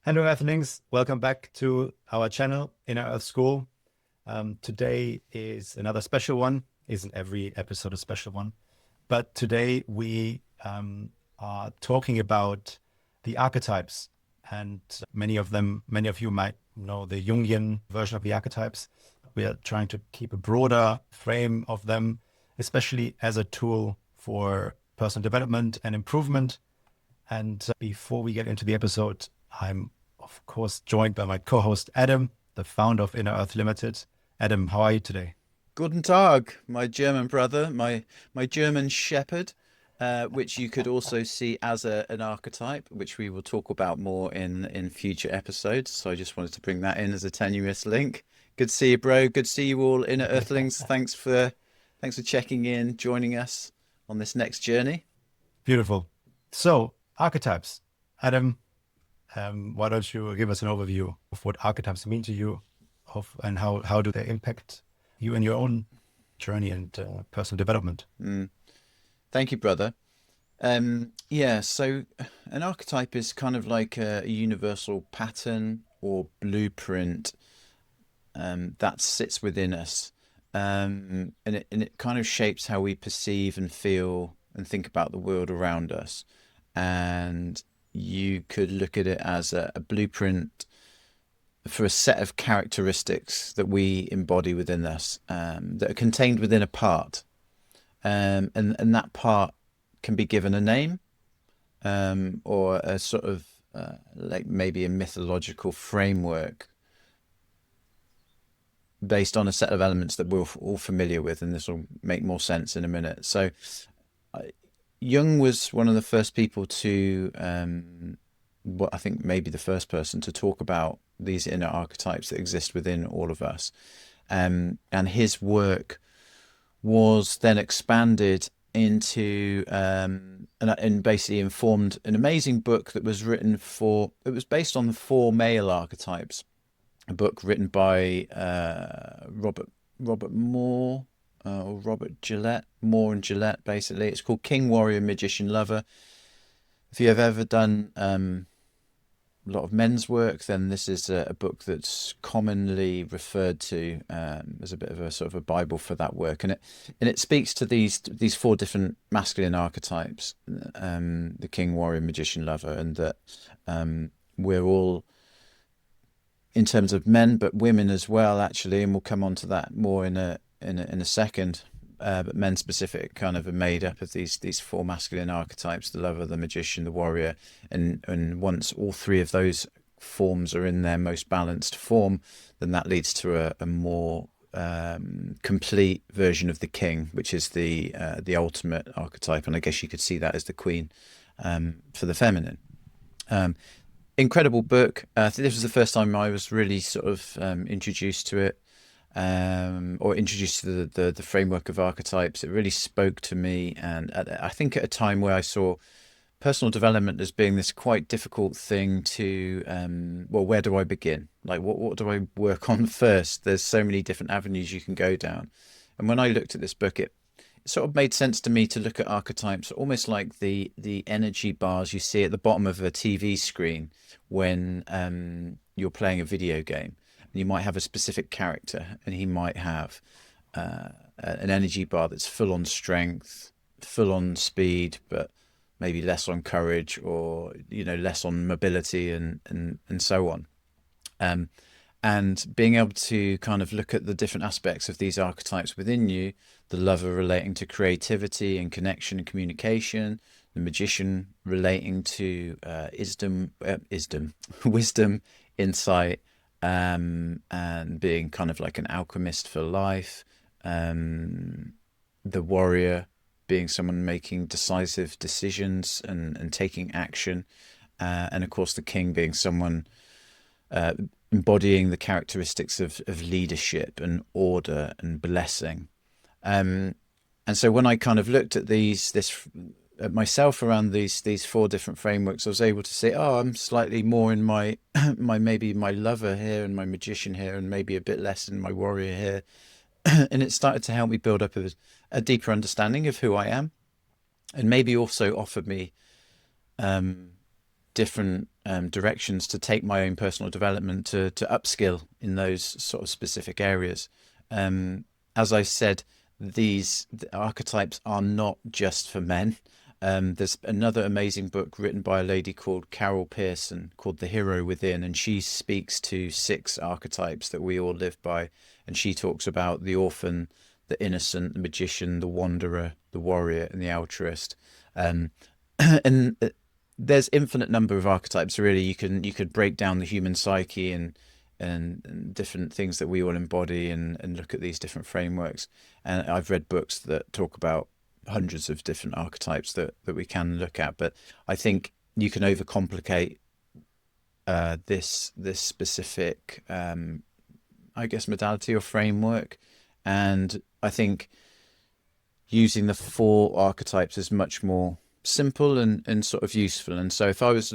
Hello, Earthlings. Welcome back to our channel, Inner Earth School. Today is another special one. Isn't every episode a special one? But today we are talking about the archetypes. And many of you might know the Jungian version of the archetypes. We are trying to keep a broader frame of them, especially as a tool for personal development and improvement. And before we get into the episode, I'm of course joined by my co-host Adam, the founder of Inner Earth Limited. Adam, how are you today? Guten Tag, my German brother, my German shepherd, which you could also see as an archetype, which we will talk about more in future episodes. So I just wanted to bring that in as a tenuous link. Good to see you, bro. Good to see you all, Inner Earthlings. Thanks for checking in, joining us on this next journey. Beautiful. So, archetypes. Adam, why don't you give us an overview of what archetypes mean to you, and how do they impact you in your own journey and personal development? Thank you, brother. Yeah, so an archetype is kind of like a universal pattern or blueprint that sits within us. And it kind of shapes how we perceive and feel and think about the world around us. And you could look at it as a blueprint for a set of characteristics that we embody within us, that are contained within a part. And that part can be given a name, or a sort of like maybe a mythological framework based on a set of elements that we're all familiar with, and this will make more sense in a minute. So Jung was one of the first people to, what I think maybe the first person to talk about these inner archetypes that exist within all of us. And his work was then expanded into, and basically informed an amazing book that was it was based on the four male archetypes, a book written by Robert Moore, or Robert Gillette, Moore and Gillette, basically. It's called King, Warrior, Magician, Lover. If you have ever done a lot of men's work, then this is a book that's commonly referred to as a bit of a sort of a Bible for that work, and it speaks to these four different masculine archetypes, the King, Warrior, Magician, Lover, and that we're all, in terms of men, but women as well, actually, and we'll come on to that more in a second. But men specific kind of are made up of these four masculine archetypes: the lover, the magician, the warrior, and once all three of those forms are in their most balanced form, then that leads to a more complete version of the king, which is the ultimate archetype, and I guess you could see that as the queen, for the feminine. Incredible book. I think this was the first time I was really sort of introduced to it, or introduced to the framework of archetypes. It really spoke to me, and I think at a time where I saw personal development as being this quite difficult thing to, well, where do I begin? Like, what do I work on first? There's so many different avenues you can go down. And when I looked at this book, it sort of made sense to me to look at archetypes almost like the energy bars you see at the bottom of a TV screen when you're playing a video game. You might have a specific character, and he might have an energy bar that's full on strength, full on speed, but maybe less on courage, or less on mobility, and so on. And being able to kind of look at the different aspects of these archetypes within you, the lover relating to creativity and connection and communication, the magician relating to wisdom, insight, and being kind of like an alchemist for life, the warrior being someone making decisive decisions and taking action, and of course the king being someone embodying the characteristics of leadership and order and blessing. And so when I kind of looked at at myself around these four different frameworks, I was able to say, oh, I'm slightly more in my maybe my lover here and my magician here, and maybe a bit less in my warrior here. And it started to help me build up a deeper understanding of who I am, and maybe also offered me different directions to take my own personal development to upskill in those sort of specific areas. As I said, the archetypes are not just for men. There's another amazing book written by a lady called Carol Pearson called The Hero Within, and she speaks to 6 archetypes that we all live by. And she talks about the orphan, the innocent, the magician, the wanderer, the warrior, and the altruist. And there's infinite number of archetypes. Really, you could break down the human psyche and different things that we all embody and look at these different frameworks. And I've read books that talk about hundreds of different archetypes that we can look at. But I think you can overcomplicate this specific, I guess, modality or framework. And I think using the 4 archetypes is much more simple and sort of useful. And so if I was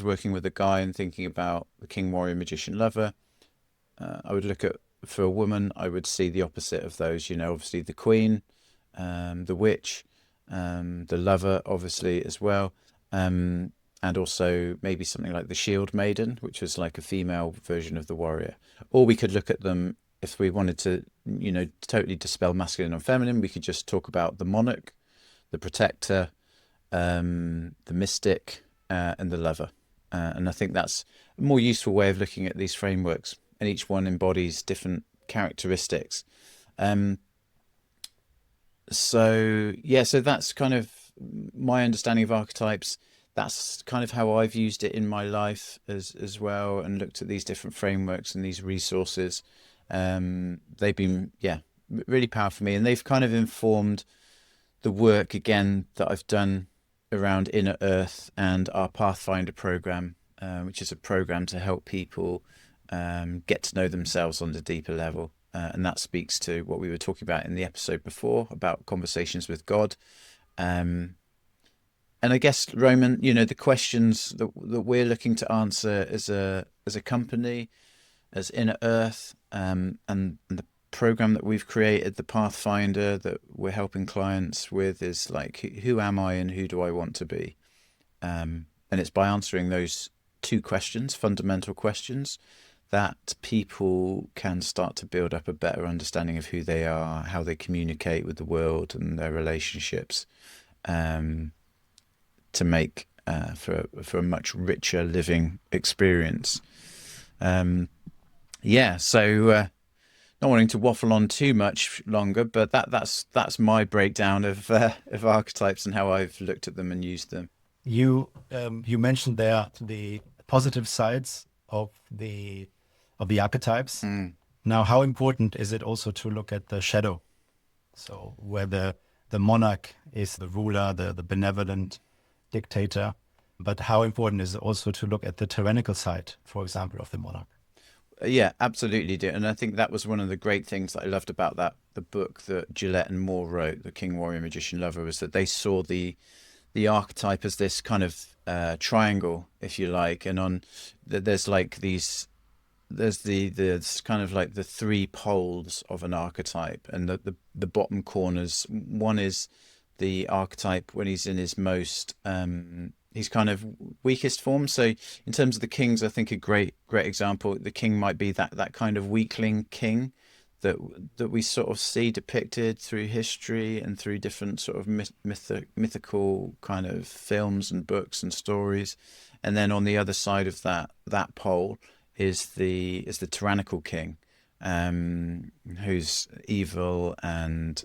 working with a guy and thinking about the king, warrior, magician, lover, I would look at, for a woman, I would see the opposite of those, obviously the queen, the witch, the lover, obviously, as well. And also maybe something like the shield maiden, which was like a female version of the warrior. Or we could look at them, if we wanted to, totally dispel masculine and feminine, we could just talk about the monarch, the protector, the mystic, and the lover. And I think that's a more useful way of looking at these frameworks, and each one embodies different characteristics. So that's kind of my understanding of archetypes. That's kind of how I've used it in my life as well, and looked at these different frameworks and these resources. They've been, really powerful for me, and they've kind of informed the work again that I've done around Inner Earth and our Pathfinder program, which is a program to help people get to know themselves on a deeper level. And that speaks to what we were talking about in the episode before about conversations with God. And I guess, Roman, the questions that we're looking to answer as a company, as Inner Earth, and the program that we've created, the Pathfinder that we're helping clients with, is like, who am I and who do I want to be? And it's by answering those 2 questions, fundamental questions, that people can start to build up a better understanding of who they are, how they communicate with the world and their relationships, to make for a much richer living experience. So not wanting to waffle on too much longer, but that's my breakdown of archetypes and how I've looked at them and used them. You mentioned there the positive sides of the archetypes. Now, how important is it also to look at the shadow? So where the monarch is the ruler, the benevolent dictator, but how important is it also to look at the tyrannical side, for example, of the monarch? Yeah, absolutely do. And I think that was one of the great things that I loved about the book that Gillette and Moore wrote, The King, Warrior, Magician, Lover, was that they saw the archetype as this kind of triangle, if you like, and there's kind of like the 3 poles of an archetype, and the bottom corners. One is the archetype when he's in his most he's kind of weakest form. So in terms of the kings, I think a great example, the king might be that kind of weakling king that we sort of see depicted through history and through different sort of mythical kind of films and books and stories. And then on the other side of that pole is the tyrannical king, who's evil and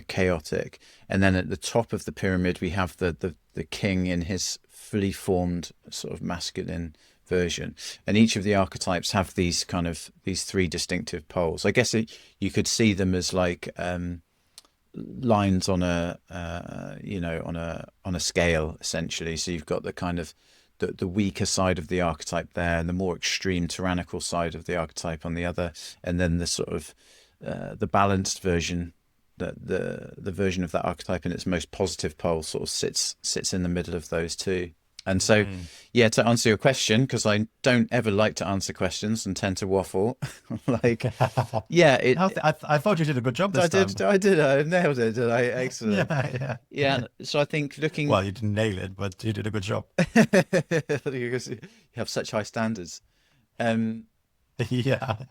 chaotic. And then at the top of the pyramid we have the king in his fully formed sort of masculine version. And each of the archetypes have these 3 distinctive poles. I guess you could see them as like lines on a scale, essentially. So you've got the kind of the weaker side of the archetype there, and the more extreme tyrannical side of the archetype on the other, and then the sort of the balanced version, the version of that archetype in its most positive pole sort of sits in the middle of those 2. And so, Mm. yeah, to answer your question, because I don't ever like to answer questions and tend to waffle, like, yeah, I thought you did a good job this time. I nailed it, did I? Excellent. Yeah. Yeah, so I think looking, Well, you didn't nail it, but you did a good job. because you have such high standards. Um, Yeah.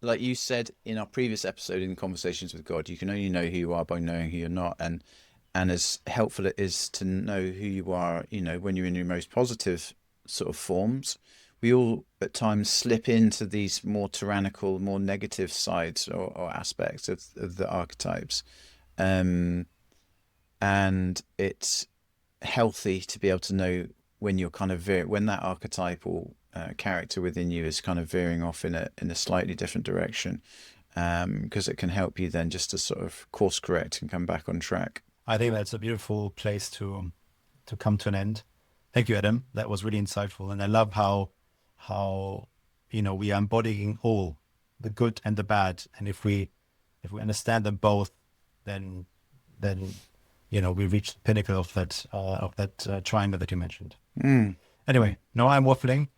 like you said in our previous episode in Conversations with God, you can only know who you are by knowing who you're not. And as helpful it is to know who you are, when you're in your most positive sort of forms, we all at times slip into these more tyrannical, more negative sides or aspects of the archetypes. Um, and it's healthy to be able to know when you're kind of when that archetypal character within you is kind of veering off in a slightly different direction, because it can help you then just to sort of course correct and come back on track. I think that's a beautiful place to come to an end. Thank you, Adam. That was really insightful, and I love how we are embodying all the good and the bad, and if we understand them both, then we reach the pinnacle of that triangle that you mentioned. Mm. Anyway, now I'm waffling.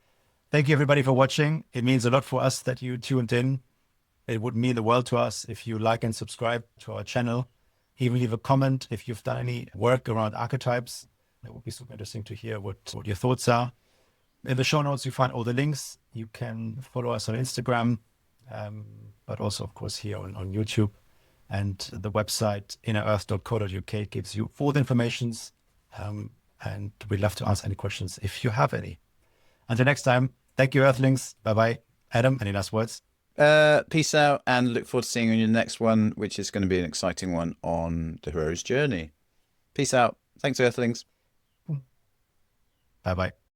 Thank you everybody for watching. It means a lot for us that you tuned in. It would mean the world to us if you like and subscribe to our channel. Even leave a comment if you've done any work around archetypes. It would be super interesting to hear what your thoughts are. In the show notes, you find all the links. You can follow us on Instagram, but also, of course, here on YouTube. And the website, innerearth.co.uk, gives you all the informations. And we'd love to answer any questions if you have any. Until next time, thank you, Earthlings. Bye-bye. Adam, any last words? Peace out, and look forward to seeing you in your next one, which is going to be an exciting one on the hero's journey. Peace out. Thanks, Earthlings. Bye-bye.